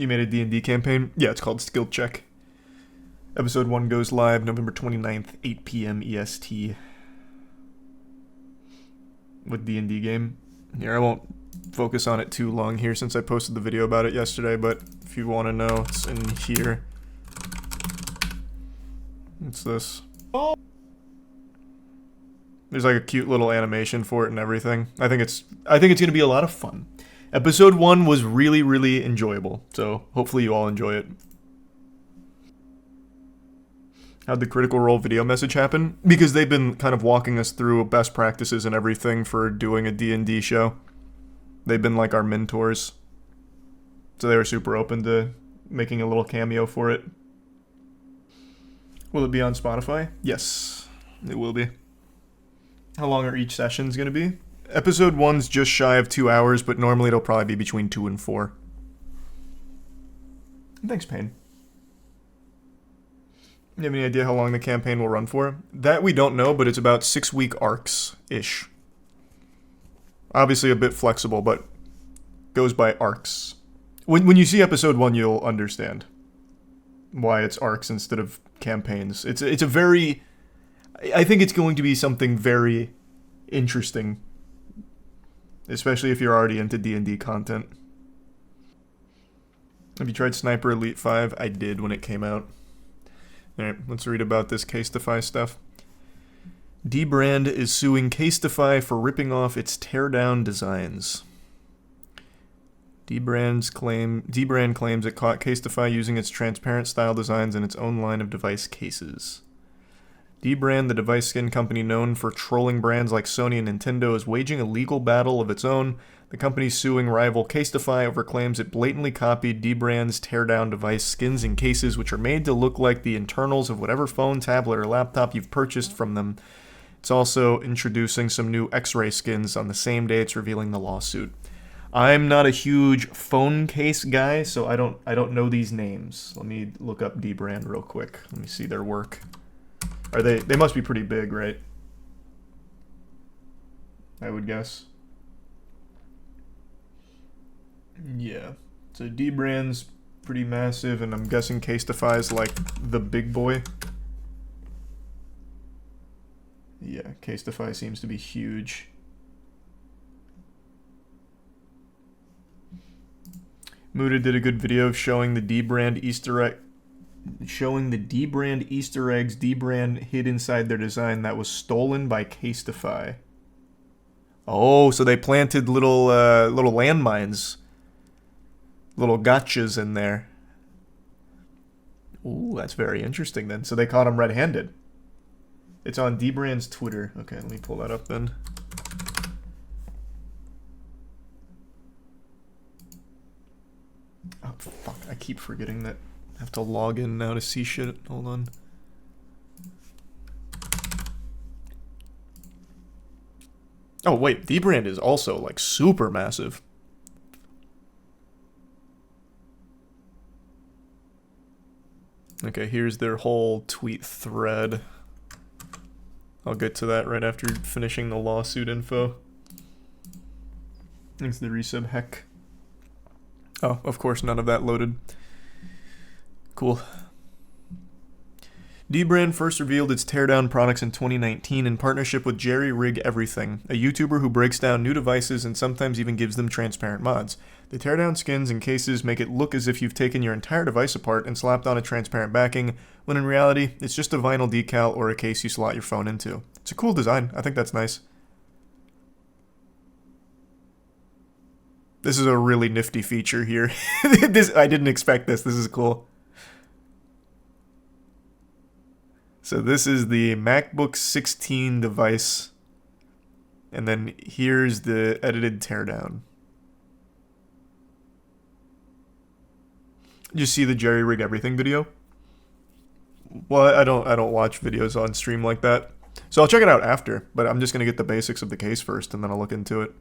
You made a D&D campaign? Yeah, it's called Skill Check. Episode 1 goes live November 29th, 8 p.m. EST. With D&D game. Here, I won't focus on it too long here since I posted the video about it yesterday, but if you want to know, it's in here. It's this. Oh. There's like a cute little animation for it and everything. I think it's gonna be a lot of fun. Episode 1 was really, really enjoyable, so hopefully you all enjoy it. How'd the Critical Role video message happen? Because they've been kind of walking us through best practices and everything for doing a D&D show. They've been like our mentors. So they were super open to making a little cameo for it. Will it be on Spotify? Yes, it will be. How long are each sessions going to be? Episode 1's just shy of 2 hours, but normally it'll probably be between 2 and 4. Thanks, Payne. You have any idea how long the campaign will run for? That we don't know, but it's about 6-week arcs-ish. Obviously a bit flexible, but goes by arcs. When you see episode 1, you'll understand why it's arcs instead of campaigns. It's a very... I think it's going to be something very interesting. Especially if you're already into D&D content. Have you tried Sniper Elite 5? I did when it came out. Alright, let's read about this Casetify stuff. DBrand is suing Casetify for ripping off its teardown designs. DBrand claims it caught Casetify using its transparent style designs in its own line of device cases. DBrand, the device skin company known for trolling brands like Sony and Nintendo, is waging a legal battle of its own. The company suing rival Casetify over claims it blatantly copied DBrand's teardown device skins and cases, which are made to look like the internals of whatever phone, tablet, or laptop you've purchased from them. It's also introducing some new X-ray skins on the same day it's revealing the lawsuit. I'm not a huge phone case guy, so I don't know these names. Let me look up DBrand real quick. Let me see their work. They must be pretty big, right? I would guess. Yeah. So DBrand's pretty massive, and I'm guessing Casetify's like the big boy. Yeah, Casetify seems to be huge. Muda did a good video of showing the DBrand Easter egg, Easter eggs DBrand hid inside their design that was stolen by Casetify. Oh, so they planted little landmines, little gotchas in there. Ooh, that's very interesting then. So they caught him red-handed. It's on DBrand's Twitter. Okay, let me pull that up then. Oh, fuck. I keep forgetting that. I have to log in now to see shit. Hold on. Oh, wait. DBrand is also, like, super massive. Okay, here's their whole tweet thread. I'll get to that right after finishing the lawsuit info. Thanks to the resub, heck. Oh, of course, none of that loaded. Cool. DBrand first revealed its teardown products in 2019 in partnership with Jerry Rig Everything, a YouTuber who breaks down new devices and sometimes even gives them transparent mods. The teardown skins and cases make it look as if you've taken your entire device apart and slapped on a transparent backing, when in reality, it's just a vinyl decal or a case you slot your phone into. It's a cool design. I think that's nice. This is a really nifty feature here. I didn't expect this. This is cool. So this is the MacBook 16 device. And then here's the edited teardown. You see the Jerry Rig Everything video? Well, I don't watch videos on stream like that. So I'll check it out after, but I'm just going to get the basics of the case first, and then I'll look into it.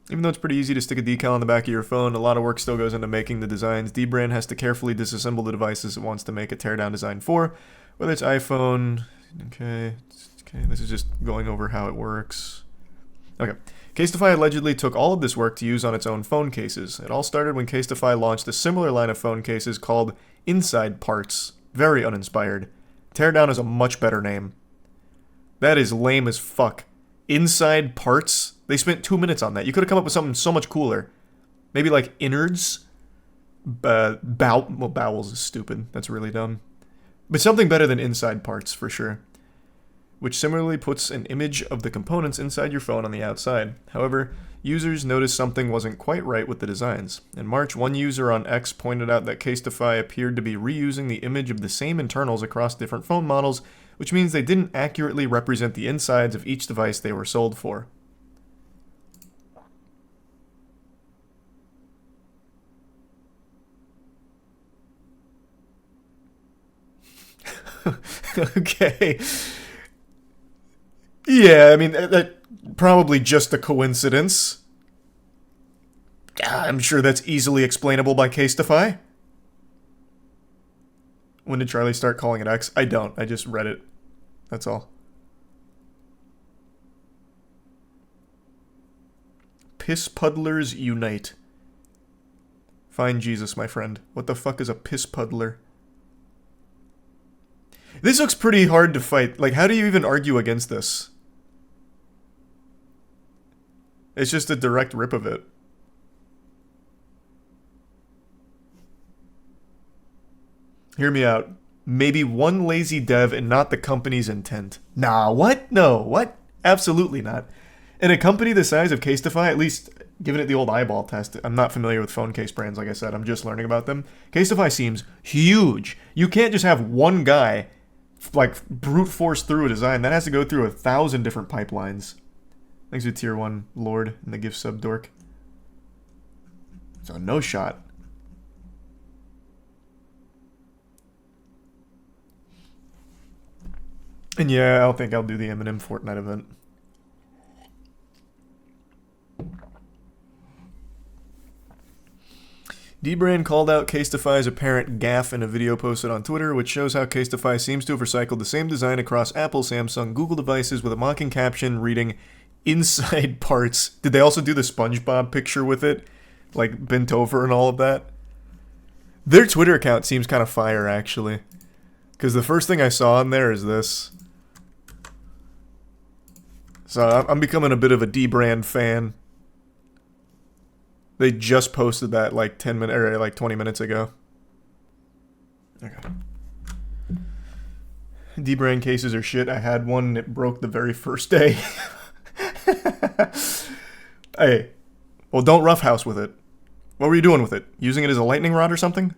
Even though it's pretty easy to stick a decal on the back of your phone, a lot of work still goes into making the designs. DBrand has to carefully disassemble the devices it wants to make a teardown design for, whether it's iPhone. Okay, this is just going over how it works. Okay, Casetify allegedly took all of this work to use on its own phone cases. It all started when Casetify launched a similar line of phone cases called Inside Parts. Very uninspired. Teardown is a much better name. That is lame as fuck. Inside Parts? They spent 2 minutes on that. You could have come up with something so much cooler. Maybe like innards? Bowels is stupid. That's really dumb. But something better than Inside Parts, for sure. Which similarly puts an image of the components inside your phone on the outside. However, users noticed something wasn't quite right with the designs. In March, one user on X pointed out that Casetify appeared to be reusing the image of the same internals across different phone models, which means they didn't accurately represent the insides of each device they were sold for. Okay. Yeah, I mean, that probably just a coincidence. I'm sure that's easily explainable by Casetify. When did Charlie start calling it X? I don't. I just read it. That's all. Piss puddlers unite. Find Jesus, my friend. What the fuck is a piss puddler? This looks pretty hard to fight. Like, how do you even argue against this? It's just a direct rip of it. Hear me out. Maybe one lazy dev and not the company's intent. Nah, what? No, what? Absolutely not. In a company the size of Casetify, at least giving it the old eyeball test, I'm not familiar with phone case brands, like I said, I'm just learning about them. Casetify seems huge. You can't just have one guy, like, brute force through a design. That has to go through 1,000 different pipelines. Thanks to Tier 1 Lord and the gift sub dork. So, no shot. And yeah, I don't think I'll do the Eminem Fortnite event. DBrand called out Casetify's apparent gaffe in a video posted on Twitter, which shows how Casetify seems to have recycled the same design across Apple, Samsung, Google devices with a mocking caption reading, "Inside Parts." Did they also do the SpongeBob picture with it? Like, bent over and all of that? Their Twitter account seems kind of fire, actually. Because the first thing I saw on there is this. So I'm becoming a bit of a DBrand fan. They just posted that like 10 minutes or like 20 minutes ago. Okay. DBrand cases are shit. I had one and it broke the very first day. Hey, well, don't roughhouse with it. What were you doing with it? Using it as a lightning rod or something?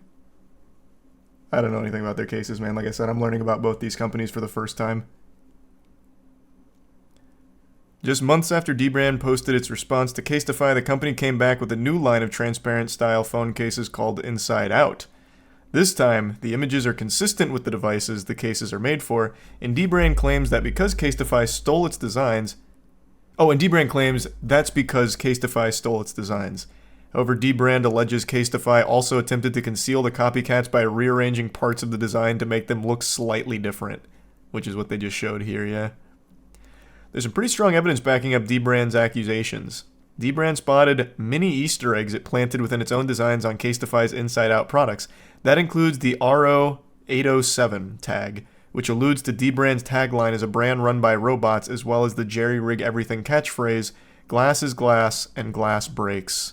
I don't know anything about their cases, man. Like I said, I'm learning about both these companies for the first time. Just months after DBrand posted its response to Casetify, the company came back with a new line of transparent-style phone cases called Inside Out. This time, the images are consistent with the devices the cases are made for, and DBrand claims that because Casetify stole its designs... Oh, and DBrand claims that's because Casetify stole its designs. However, DBrand alleges Casetify also attempted to conceal the copycats by rearranging parts of the design to make them look slightly different, which is what they just showed here, yeah. There's some pretty strong evidence backing up DBrand's accusations. DBrand spotted many Easter eggs it planted within its own designs on Casetify's Inside Out products. That includes the RO807 tag, which alludes to DBrand's tagline as a brand run by robots, as well as the Jerry Rig Everything catchphrase, "Glass is glass and glass breaks."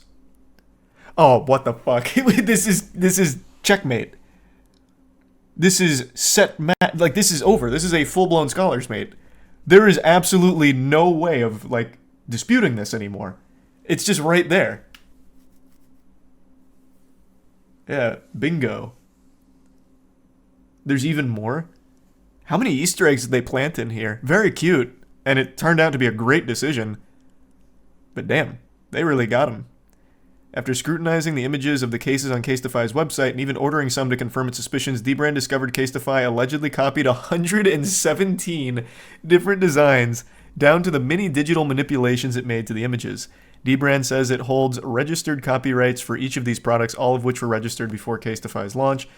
Oh, what the fuck? This is checkmate. This is like, this is over. This is a full-blown Scholar's Mate. There is absolutely no way of, like, disputing this anymore. It's just right there. Yeah, bingo. There's even more? How many Easter eggs did they plant in here? Very cute, and it turned out to be a great decision. But damn, they really got him. After scrutinizing the images of the cases on Casetify's website and even ordering some to confirm its suspicions, DBrand discovered Casetify allegedly copied 117 different designs down to the many digital manipulations it made to the images. DBrand says it holds registered copyrights for each of these products, all of which were registered before Casetify's launch.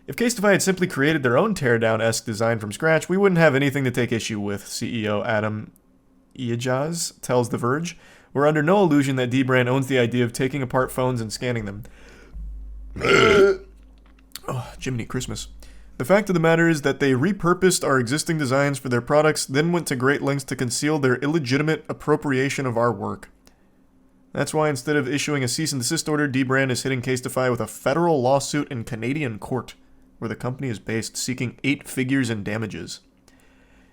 If Casetify had simply created their own teardown-esque design from scratch, we wouldn't have anything to take issue with, CEO Adam Ijaz tells The Verge. We're under no illusion that DBrand owns the idea of taking apart phones and scanning them. Oh, Jiminy Christmas. The fact of the matter is that they repurposed our existing designs for their products, then went to great lengths to conceal their illegitimate appropriation of our work. That's why instead of issuing a cease and desist order, DBrand is hitting Casetify with a federal lawsuit in Canadian court, where the company is based, seeking 8 figures in damages.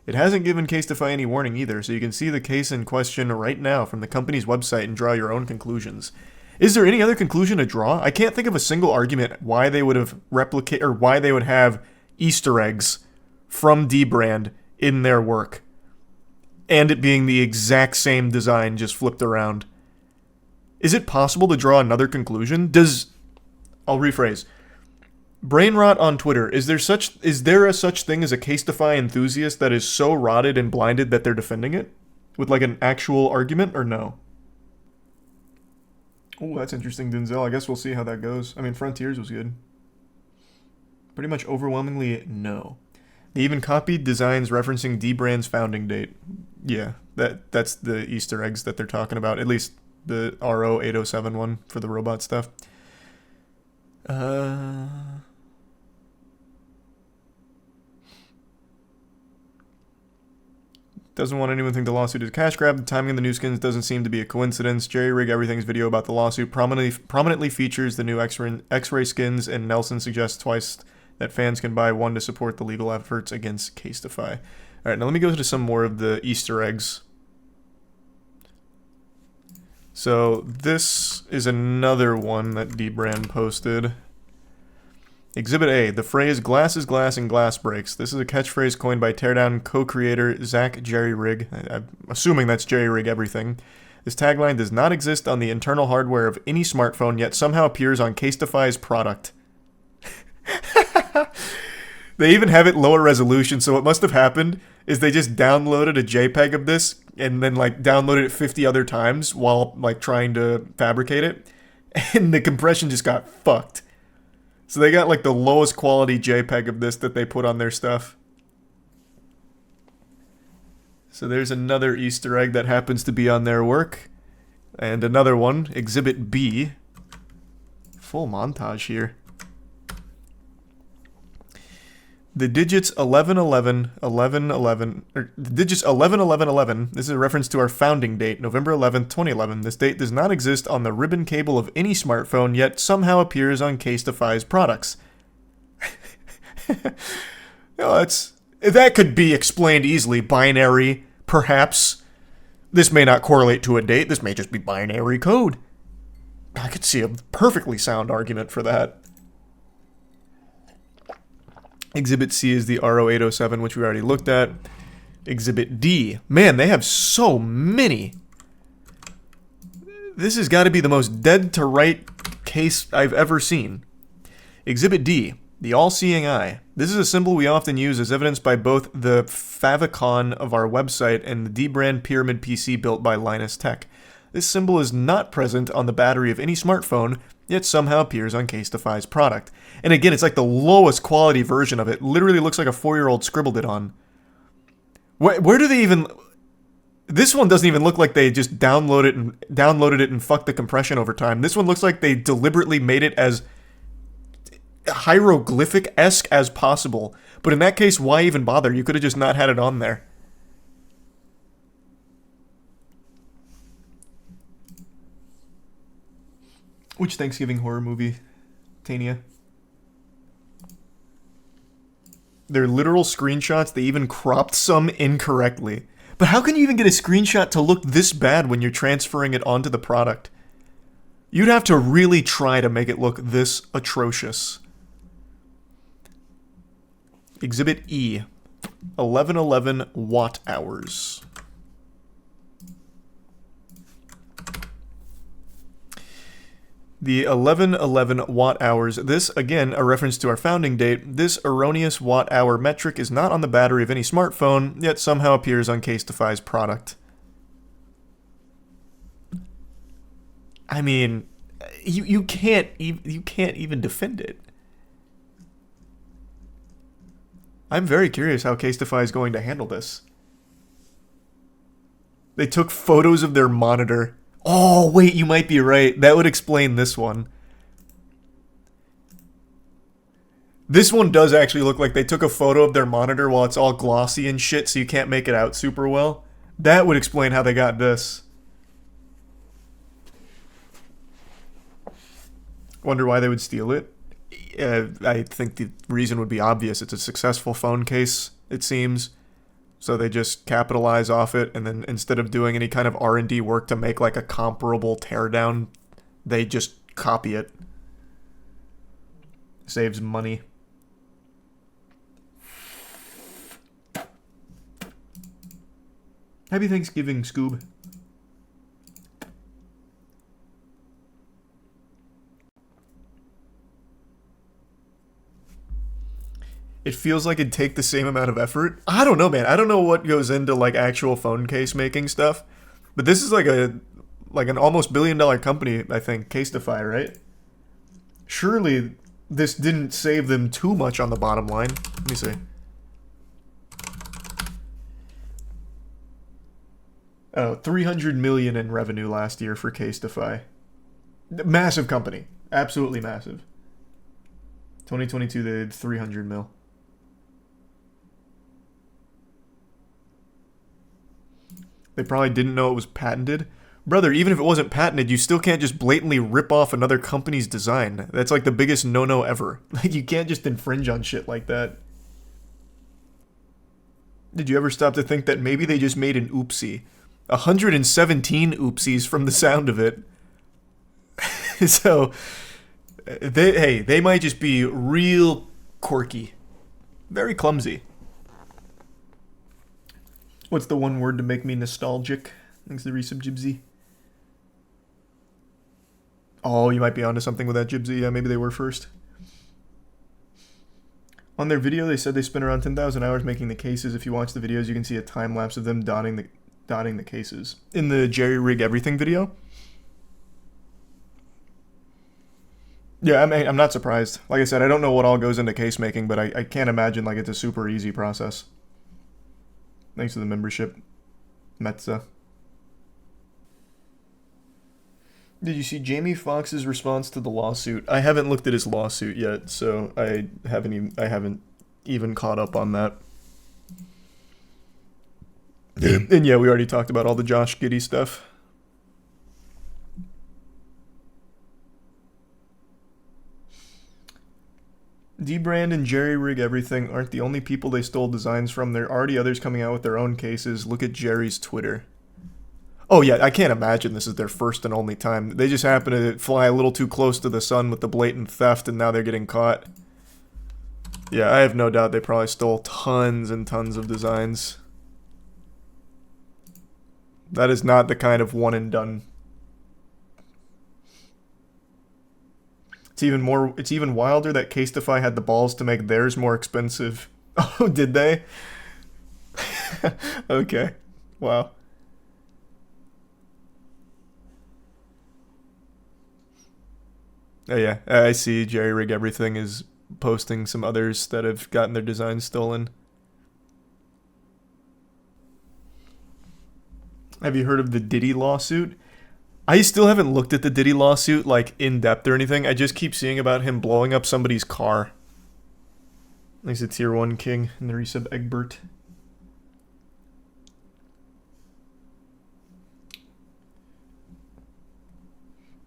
It hasn't given Casetify any warning either, so you can see the case in question right now from the company's website and draw your own conclusions. Is there any other conclusion to draw? I can't think of a single argument why they would have why they would have Easter eggs from DBrand in their work, and it being the exact same design just flipped around. Is it possible to draw another conclusion? I'll rephrase. Brain rot on Twitter. Is there a such thing as a Casetify enthusiast that is so rotted and blinded that they're defending it? With like an actual argument, or no? Oh, that's interesting, Denzel. I guess we'll see how that goes. I mean, Frontiers was good. Pretty much overwhelmingly no. They even copied designs referencing DBrand's founding date. Yeah, that's the Easter eggs that they're talking about. At least the RO807 one for the robot stuff. Doesn't want anyone to think the lawsuit is a cash grab. The timing of the new skins doesn't seem to be a coincidence. Jerry Rig Everything's video about the lawsuit prominently features the new X-ray skins, and Nelson suggests twice that fans can buy one to support the legal efforts against Casetify. Alright, now let me go to some more of the Easter eggs. So this is another one that DBrand posted. Exhibit A, the phrase glass is glass and glass breaks. This is a catchphrase coined by Teardown co-creator Zach Jerry Rig. I'm assuming that's Jerry Rig Everything. This tagline does not exist on the internal hardware of any smartphone, yet somehow appears on Casetify's product. They even have it lower resolution, so what must have happened is they just downloaded a JPEG of this and then like downloaded it 50 other times while like trying to fabricate it, and the compression just got fucked. So they got like the lowest quality JPEG of this that they put on their stuff. So there's another Easter egg that happens to be on their work. And another one, Exhibit B. Full montage here. The digits 1111, 1111, or the digits 111111, this is a reference to our founding date, November 11th, 2011. This date does not exist on the ribbon cable of any smartphone, yet somehow appears on Casetify's products. That could be explained easily. Binary, perhaps. This may not correlate to a date, this may just be binary code. I could see a perfectly sound argument for that. Exhibit C is the RO807, which we already looked at. Exhibit D. Man, they have so many. This has got to be the most dead-to-right case I've ever seen. Exhibit D. The all-seeing eye. This is a symbol we often use as evidenced by both the favicon of our website and the DBrand Pyramid PC built by Linus Tech. This symbol is not present on the battery of any smartphone, yet somehow appears on Casetify's product. And again, it's like the lowest quality version of it. Literally looks like a 4-year-old scribbled it on. Where do they even... This one doesn't even look like they just downloaded it and fucked the compression over time. This one looks like they deliberately made it as hieroglyphic-esque as possible. But in that case, why even bother? You could have just not had it on there. Which Thanksgiving horror movie, Tania? They're literal screenshots. They even cropped some incorrectly. But how can you even get a screenshot to look this bad when you're transferring it onto the product? You'd have to really try to make it look this atrocious. Exhibit E, 1111 watt hours. The 1111 watt hours, this again a reference to our founding date. This erroneous watt hour metric is not on the battery of any smartphone, yet somehow appears on Casetify's product. I mean, you can't even defend it. I'm very curious how Casetify is going to handle this. They took photos of their monitor Oh, wait, you might be right. That would explain this one. This one does actually look like they took a photo of their monitor while it's all glossy and shit, so you can't make it out super well. That would explain how they got this. Wonder why they would steal it? I think the reason would be obvious. It's a successful phone case, it seems. So they just capitalize off it, and then instead of doing any kind of R&D work to make like a comparable teardown, they just copy it. Saves money. Happy Thanksgiving, Scoob. It feels like it'd take the same amount of effort. I don't know, man. I don't know what goes into like actual phone case making stuff, but this is like an almost $1 billion company, I think, Casetify, right? Surely this didn't save them too much on the bottom line. Let me see. Oh, 300 million in revenue last year for Casetify. Massive company. Absolutely massive. 2022 they did 300 mil. They probably didn't know it was patented. Brother, even if it wasn't patented, you still can't just blatantly rip off another company's design. That's like the biggest no-no ever. Like, you can't just infringe on shit like that. Did you ever stop to think that maybe they just made an oopsie? 117 oopsies from the sound of it. So, they might just be real quirky. Very clumsy. What's the one word to make me nostalgic? Thanks to Resub Jibsy. Oh, you might be onto something with that, Jibsy. Yeah, maybe they were first. On their video, they said they spent around 10,000 hours making the cases. If you watch the videos, you can see a time lapse of them dotting the cases. In the Jerry Rig Everything video? Yeah, I'm not surprised. Like I said, I don't know what all goes into case making, but I can't imagine like it's a super easy process. Thanks to the membership, Metza. Did you see Jamie Foxx's response to the lawsuit? I haven't looked at his lawsuit yet, so I haven't even caught up on that. And yeah, we already talked about all the Josh Giddey stuff. DBrand and Jerry Rig Everything aren't the only people they stole designs from. There are already others coming out with their own cases. Look at Jerry's Twitter. Oh yeah, I can't imagine this is their first and only time. They just happen to fly a little too close to the sun with the blatant theft, and now they're getting caught. Yeah, I have no doubt they probably stole tons and tons of designs. That is not the kind of one and done. It's even wilder that Casetify had the balls to make theirs more expensive. Oh, did they? Okay. Wow. Oh yeah, I see Jerry Rig Everything is posting some others that have gotten their designs stolen. Have you heard of the Diddy lawsuit? I still haven't looked at the Diddy lawsuit, like, in depth or anything. I just keep seeing about him blowing up somebody's car. He's a tier 1 king in the resub Egbert.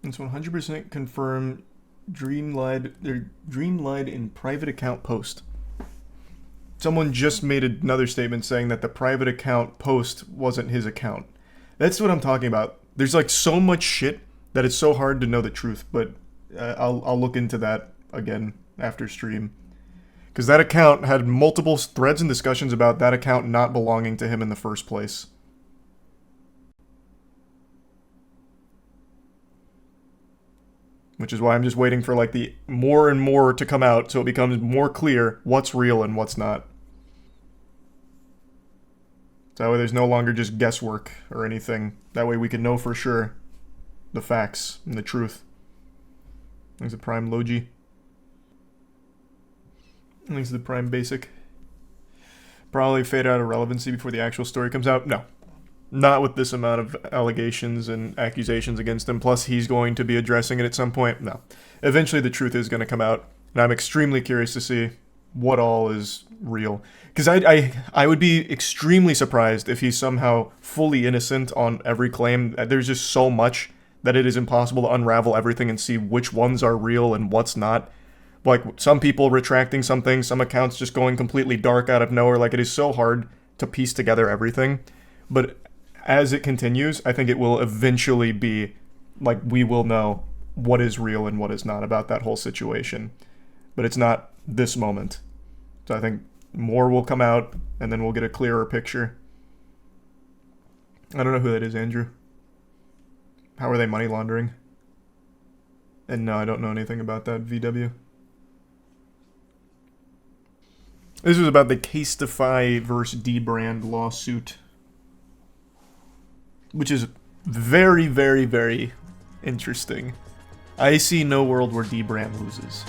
It's 100% confirmed. Dream lied in private account post. Someone just made another statement saying that the private account post wasn't his account. That's what I'm talking about. There's like so much shit that it's so hard to know the truth, but I'll look into that again after stream. Because that account had multiple threads and discussions about that account not belonging to him in the first place. Which is why I'm just waiting for like the more and more to come out so it becomes more clear what's real and what's not. So that way there's no longer just guesswork or anything. That way we can know for sure the facts and the truth. Thanks to Prime Logi. Thanks to the Prime Basic. Probably fade out of relevancy before the actual story comes out? No. Not with this amount of allegations and accusations against him. Plus, he's going to be addressing it at some point. No. Eventually, the truth is going to come out. And I'm extremely curious to see what all is real. Because I would be extremely surprised if he's somehow fully innocent on every claim. There's just so much that it is impossible to unravel everything and see which ones are real and what's not. Like, some people retracting some things, some accounts just going completely dark out of nowhere. Like, it is so hard to piece together everything. But as it continues, I think it will eventually be, like, we will know what is real and what is not about that whole situation. But it's not this moment. So I think more will come out, and then we'll get a clearer picture. I don't know who that is, Andrew. How are they money laundering? And no, I don't know anything about that, VW. This was about the Casetify versus DBrand lawsuit, which is very, very, very interesting. I see no world where DBrand loses.